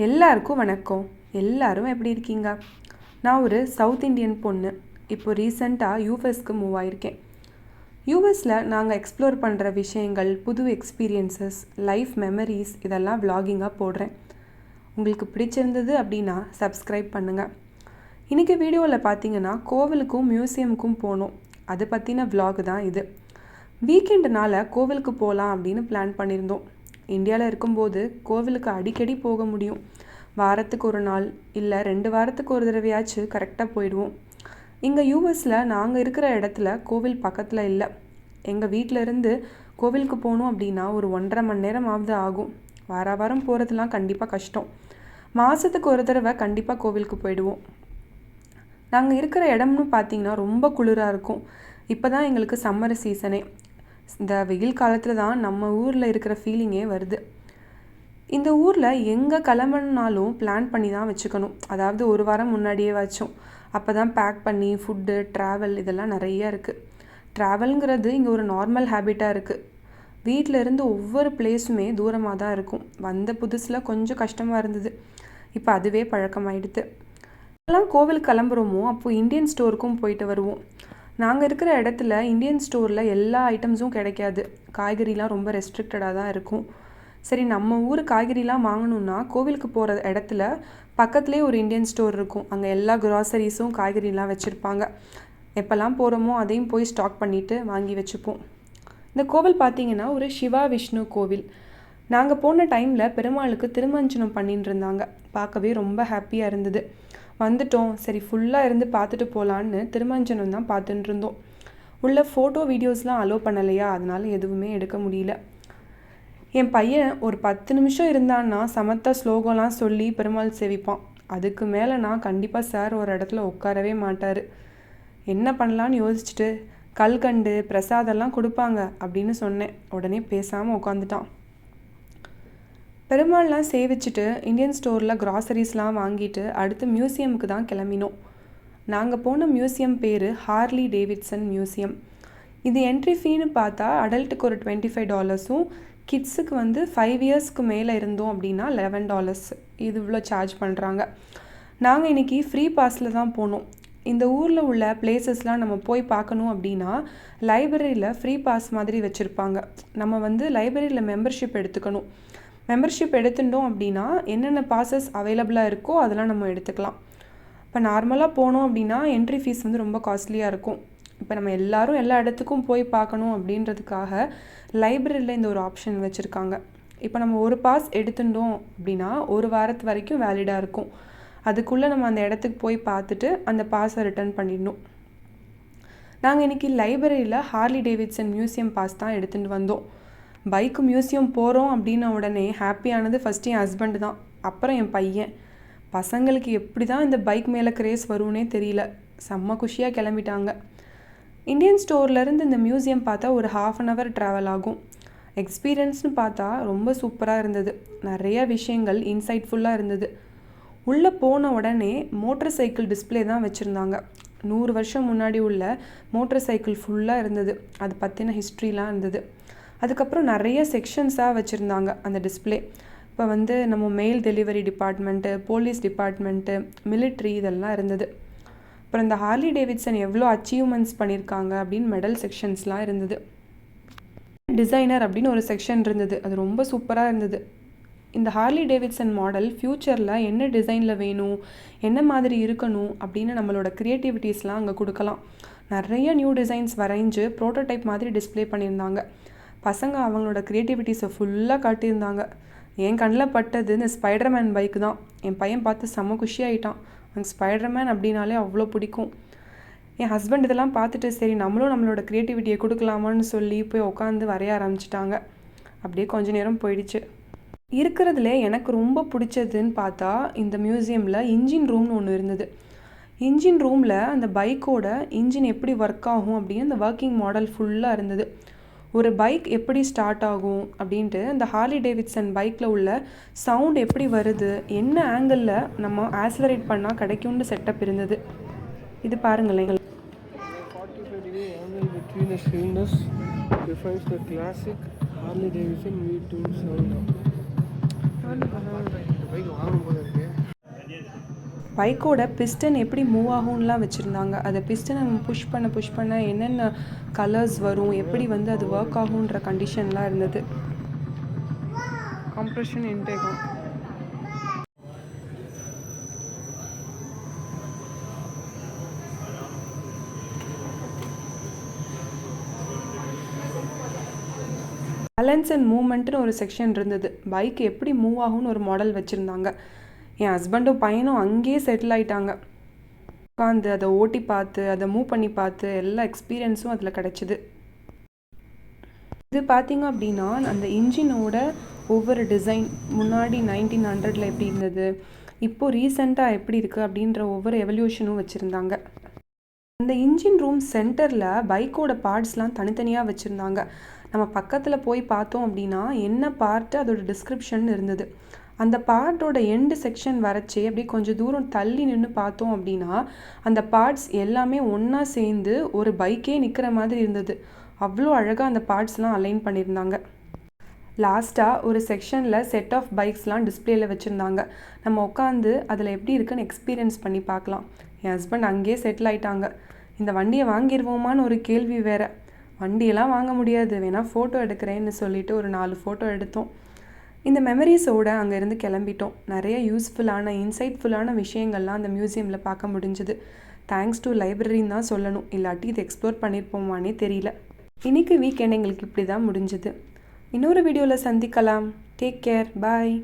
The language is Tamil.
எல்லாருக்கும் வணக்கம். எல்லாரும் எப்படி இருக்கீங்க? நான் ஒரு சவுத் இண்டியன் பொண்ணு. இப்போ ரீசெண்டாக யூஎஸ்க்கு மூவ் ஆயிருக்கேன். யூஎஸில் நாங்கள் எக்ஸ்ப்ளோர் பண்ணுற விஷயங்கள், புது எக்ஸ்பீரியன்சஸ், லைஃப் மெமரிஸ் இதெல்லாம் vlogging-ஆ போடுறேன். உங்களுக்கு பிடிச்சிருந்தது அப்படின்னா சப்ஸ்கிரைப் பண்ணுங்கள். இன்றைக்கி வீடியோவில் பார்த்தீங்கன்னா கோவிலுக்கும் மியூசியமுக்கும் போனோம். அதை பற்றின vlog தான் இது. வீக்கெண்டுனால் கோவிலுக்கு போகலாம் அப்படின்னு பிளான் பண்ணியிருந்தோம். இந்தியாவில் இருக்கும்போது கோவிலுக்கு அடிக்கடி போக முடியும். வாரத்துக்கு ஒரு நாள் இல்லை 2 வாரத்துக்கு ஒரு தடவையாச்சும் கரெக்டாக போயிடுவோம். இங்கே யூஎஸில் நாங்கள் இருக்கிற இடத்துல கோவில் பக்கத்தில் இல்லை. எங்கள் வீட்டிலேருந்து கோவிலுக்கு போகணும் அப்படின்னா ஒரு 1.5 மணி நேரமாவது ஆகும். வாரம் போகிறதுலாம் கண்டிப்பாக கஷ்டம். மாதத்துக்கு ஒரு தடவை கண்டிப்பாக கோவிலுக்கு போயிடுவோம். நாங்கள் இருக்கிற இடம்னு பார்த்திங்கன்னா ரொம்ப குளிராக இருக்கும். இப்போ தான் எங்களுக்கு சம்மர் சீசனே. இந்த வெயில் காலத்தில் தான் நம்ம ஊரில் இருக்கிற ஃபீலிங்கே வருது. இந்த ஊரில் எங்கே கிளம்புனாலும் பிளான் பண்ணி தான் வச்சுக்கணும். அதாவது ஒரு வாரம் முன்னாடியே வச்சோம். அப்போ தான் பேக் பண்ணி ஃபுட்டு, ட்ராவல் இதெல்லாம் நிறையா இருக்குது. ட்ராவலுங்கிறது இங்கே ஒரு நார்மல் ஹேபிட்டாக இருக்குது. வீட்டில் இருந்து ஒவ்வொரு பிளேஸுமே தூரமாக தான் இருக்கும். வந்த புதுசில் கொஞ்சம் கஷ்டமாக இருந்தது. இப்போ அதுவே பழக்கமாயிடுது. எல்லாம் கோவில் கிளம்புறோமோ அப்போது இந்தியன் ஸ்டோருக்கும் போயிட்டு வருவோம். நாங்கள் இருக்கிற இடத்துல இந்தியன் ஸ்டோரில் எல்லா ஐட்டம்ஸும் கிடைக்காது. காய்கறிலாம் ரொம்ப ரெஸ்ட்ரிக்டடாக தான் இருக்கும். சரி, நம்ம ஊர் காய்கறிலாம் வாங்கணுன்னா கோவிலுக்கு போகிற இடத்துல பக்கத்துலேயே ஒரு இந்தியன் ஸ்டோர் இருக்கும். அங்கே எல்லா க்ராசரிஸும் காய்கறிலாம் வச்சுருப்பாங்க. எப்போல்லாம் போகிறோமோ அதையும் போய் ஸ்டாக் பண்ணிவிட்டு வாங்கி வச்சுப்போம். இந்த கோவில் பார்த்திங்கன்னா ஒரு சிவா விஷ்ணு கோவில். நாங்கள் போன டைமில் பெருமாளுக்கு திருமஞ்சனம் பண்ணிட்டு இருந்தாங்க. பார்க்கவே ரொம்ப ஹாப்பியாக இருந்தது. வந்துட்டோம், சரி ஃபுல்லாக இருந்து பார்த்துட்டு போகலான்னு திருமஞ்சனம் தான் பார்த்துட்டு இருந்தோம். உள்ள ஃபோட்டோ வீடியோஸ்லாம் அலோவ் பண்ணலையா, அதனால் எதுவுமே எடுக்க முடியல. என் பையன் ஒரு 10 நிமிஷம் இருந்தான்னா சமத்தா ஸ்லோகம்லாம் சொல்லி பெருமாள் சேவிப்பான். அதுக்கு மேலே நான் கண்டிப்பாக சார் ஒரு இடத்துல உட்காரவே மாட்டார். என்ன பண்ணலான்னு யோசிச்சுட்டு கல்கண்டு பிரசாதெல்லாம் கொடுப்பாங்க அப்படின்னு சொன்னேன். உடனே பேசாமல் உட்காந்துட்டான். பெருமாள்லாம் சேவிச்சுட்டு இந்தியன் ஸ்டோரில் க்ராசரிஸ்லாம் வாங்கிட்டு அடுத்து மியூசியமுக்கு தான் கிளம்பினோம். நாங்கள் போன மியூசியம் பேர் ஹார்லி டேவிட்சன் மியூசியம். இது என்ட்ரி ஃபீன்னு பார்த்தா அடல்ட்டுக்கு ஒரு $25, கிட்ஸுக்கு 5 இயர்ஸ்க்கு மேலே இருந்தோம் அப்படின்னா $11. இது இவ்வளோ சார்ஜ் பண்ணுறாங்க. நாங்கள் இன்றைக்கி ஃப்ரீ பாஸில் தான் போனோம். இந்த ஊரில் உள்ள பிளேசஸ்லாம் நம்ம போய் பார்க்கணும் அப்படின்னா லைப்ரரியில் ஃப்ரீ பாஸ் மாதிரி வச்சுருப்பாங்க. நம்ம லைப்ரரியில் மெம்பர்ஷிப் எடுத்துக்கணும். மெம்பர்ஷிப் எடுத்துட்டோம் அப்படின்னா என்னென்ன பாசஸ் அவைலபிளாக இருக்கோ அதெல்லாம் நம்ம எடுத்துக்கலாம். இப்போ நார்மலாக போனோம் அப்படின்னா என்ட்ரி ஃபீஸ் ரொம்ப காஸ்ட்லியாக இருக்கும். இப்போ நம்ம எல்லாரும் எல்லா இடத்துக்கும் போய் பார்க்கணும் அப்படின்றதுக்காக லைப்ரரியில் இந்த ஒரு ஆப்ஷன் வச்சுருக்காங்க. இப்போ நம்ம ஒரு பாஸ் எடுத்துட்டோம் அப்படின்னா ஒரு வாரத்து வரைக்கும் வேலிடாக இருக்கும். அதுக்குள்ளே நம்ம அந்த இடத்துக்கு போய் பார்த்துட்டு அந்த பாஸை ரிட்டர்ன் பண்ணிடணும். நாங்கள் இன்றைக்கி லைப்ரரியில் ஹார்லி டேவிட்சன் மியூசியம் பாஸ் தான் எடுத்துகிட்டு வந்தோம். பைக்கு மியூசியம் போகிறோம் அப்படின்ன உடனே ஹாப்பியானது ஃபஸ்ட்டு என் ஹஸ்பண்டு தான், அப்புறம் என் பையன். பசங்களுக்கு எப்படி தான் இந்த பைக் மேலே கிரேஸ் வரும்னே தெரியல. செம்ம குஷியாக கிளம்பிட்டாங்க. இந்தியன் ஸ்டோர்லேருந்து இந்த மியூசியம் பார்த்தா ஒரு 1/2 hour ட்ராவல் ஆகும். எக்ஸ்பீரியன்ஸ்னு பார்த்தா ரொம்ப சூப்பராக இருந்தது. நிறைய விஷயங்கள் இன்சைட்ஃபுல்லாக இருந்தது. உள்ளே போன உடனே மோட்டர் சைக்கிள் டிஸ்பிளே தான் வச்சுருந்தாங்க. 100 வருஷம் முன்னாடி உள்ள மோட்டர் சைக்கிள் ஃபுல்லாக இருந்தது. அது பற்றின ஹிஸ்ட்ரிலாம் இருந்தது. அதுக்கப்புறம் நிறைய செக்ஷன்ஸாக வச்சுருந்தாங்க அந்த டிஸ்பிளே. இப்போ நம்ம mail delivery department, police department, military இதெல்லாம் இருந்தது. அப்புறம் இந்த ஹார்லி டேவிட்சன் எவ்வளோ அச்சீவ்மெண்ட்ஸ் பண்ணியிருக்காங்க அப்படின்னு மெடல் செக்ஷன்ஸ்லாம் இருந்தது. டிசைனர் அப்படின்னு ஒரு செக்ஷன் இருந்தது. அது ரொம்ப சூப்பராக இருந்தது. இந்த ஹார்லி டேவிட்சன் மாடல் ஃப்யூச்சரில் என்ன டிசைனில் வேணும், என்ன மாதிரி இருக்கணும் அப்படின்னு நம்மளோட க்ரியேட்டிவிட்டிஸ்லாம் அங்கே கொடுக்கலாம். நிறைய நியூ டிசைன்ஸ் வரைஞ்சு ப்ரோட்டோடைப் மாதிரி டிஸ்பிளே பண்ணியிருந்தாங்க. பசங்க அவங்களோட க்ரியேட்டிவிட்டிஸை ஃபுல்லாக காட்டியிருந்தாங்க. என் கண்ணில் பட்டது இந்த ஸ்பைடர்மேன் பைக்கு தான். என் பையன் பார்த்து செம்ம குஷியாகிட்டான். எனக்கு ஸ்பைடர்மேன் அப்படின்னாலே அவ்வளோ பிடிக்கும். என் ஹஸ்பண்ட் இதெல்லாம் பார்த்துட்டு சரி நம்மளும் நம்மளோட க்ரியேட்டிவிட்டியை கொடுக்கலாமான்னு சொல்லி போய் உட்காந்து வரைய ஆரம்பிச்சிட்டாங்க. அப்படியே கொஞ்ச நேரம் போயிடுச்சு. இருக்கிறதுல எனக்கு ரொம்ப பிடிச்சதுன்னு பார்த்தா இந்த மியூசியமில் இன்ஜின் ரூம்னு ஒன்று இருந்தது. இன்ஜின் ரூமில் அந்த பைக்கோட இன்ஜின் எப்படி ஒர்க் ஆகும் அப்படின்னு அந்த ஒர்க்கிங் மாடல் ஃபுல்லாக இருந்தது. ஒரு பைக் எப்படி ஸ்டார்ட் ஆகும் அப்படின்ட்டு அந்த ஹார்லி டேவிட்சன் பைக்கில் உள்ள சவுண்ட் எப்படி வருது, என்ன ஆங்கிளில் நம்ம ஆக்ஸலரேட் பண்ணால் கிடைக்கும்னு செட்டப் இருந்தது. இது பாருங்களேன். 45-degree angle between the cylinders defines the classic Harley Davidson V2 sound. இந்த பைக் வாங்கும்போது பைக்கோட பிஸ்டன் எப்படி மூவ் ஆகும்லாம் வச்சுருந்தாங்க. அதை பிஸ்டனை நம்ம புஷ் பண்ண என்னென்ன கலர்ஸ் வரும், எப்படி வந்து அது ஒர்க் ஆகுன்ற கண்டிஷன்லாம் இருந்தது. கம்ப்ரெஷன் இன்டேக்கும் பேலன்ஸ் அண்ட் மூவ்மெண்ட்டுன்னு ஒரு செக்ஷன் இருந்தது. பைக் எப்படி மூவ் ஆகும்னு ஒரு மாடல் வச்சுருந்தாங்க. என் ஹஸ்பண்டும் பையனும் அங்கேயே செட்டில் ஆகிட்டாங்க. உட்காந்து அதை ஓட்டி பார்த்து அதை மூவ் பண்ணி பார்த்து எல்லா எக்ஸ்பீரியன்ஸும் அதில் கிடச்சிது. இது பார்த்திங்க அப்படின்னா அந்த இன்ஜினோட ஒவ்வொரு டிசைன் முன்னாடி 1900 எப்படி இருந்தது, இப்போது ரீசெண்டாக எப்படி இருக்குது அப்படின்ற ஒவ்வொரு எவல்யூஷனும் வச்சுருந்தாங்க. அந்த இன்ஜின் ரூம் சென்டரில் பைக்கோட பார்ட்ஸ்லாம் தனித்தனியாக வச்சுருந்தாங்க. நம்ம பக்கத்தில் போய் பார்த்தோம் அப்படின்னா என்ன பார்ட்டு அதோட டிஸ்கிரிப்ஷன் இருந்தது. அந்த பார்ட்டோட எண்டு செக்ஷன் வரைச்சி அப்படியே கொஞ்சம் தூரம் தள்ளி நின்று பார்த்தோம் அப்படின்னா அந்த பார்ட்ஸ் எல்லாமே ஒன்றா சேர்ந்து ஒரு பைக்கே நிற்கிற மாதிரி இருந்தது. அவ்வளோ அழகாக அந்த பார்ட்ஸ்லாம் அலைன் பண்ணியிருந்தாங்க. லாஸ்ட்டாக ஒரு செக்ஷனில் செட் ஆஃப் பைக்ஸ்லாம் டிஸ்பிளேயில் வச்சுருந்தாங்க. நம்ம உட்காந்து அதில் எப்படி இருக்குன்னு எக்ஸ்பீரியன்ஸ் பண்ணி பார்க்கலாம். என் ஹஸ்பண்ட் அங்கேயே செட்டில் ஆகிட்டாங்க. இந்த வண்டியை வாங்கிடுவோமான்னு ஒரு கேள்வி வேறு. வண்டியெல்லாம் வாங்க முடியாது, வேணால் ஃபோட்டோ எடுக்கிறேன்னு சொல்லிவிட்டு ஒரு 4 ஃபோட்டோ எடுத்தோம். இந்த மெமரிஸோடு அங்கேருந்து கிளம்பிட்டோம். நிறைய யூஸ்ஃபுல்லான இன்சைட்ஃபுல்லான விஷயங்கள்லாம் அந்த மியூசியமில் பார்க்க முடிஞ்சுது. தேங்க்ஸ் டு லைப்ரரின்னு தான் சொல்லணும், இல்லாட்டி இது எக்ஸ்ப்ளோர் பண்ணியிருப்போமானே தெரியல. இன்றைக்கி வீக்கெண்ட் எங்களுக்கு இப்படி தான் முடிஞ்சுது. இன்னொரு வீடியோவில் சந்திக்கலாம். டேக் கேர், பாய்.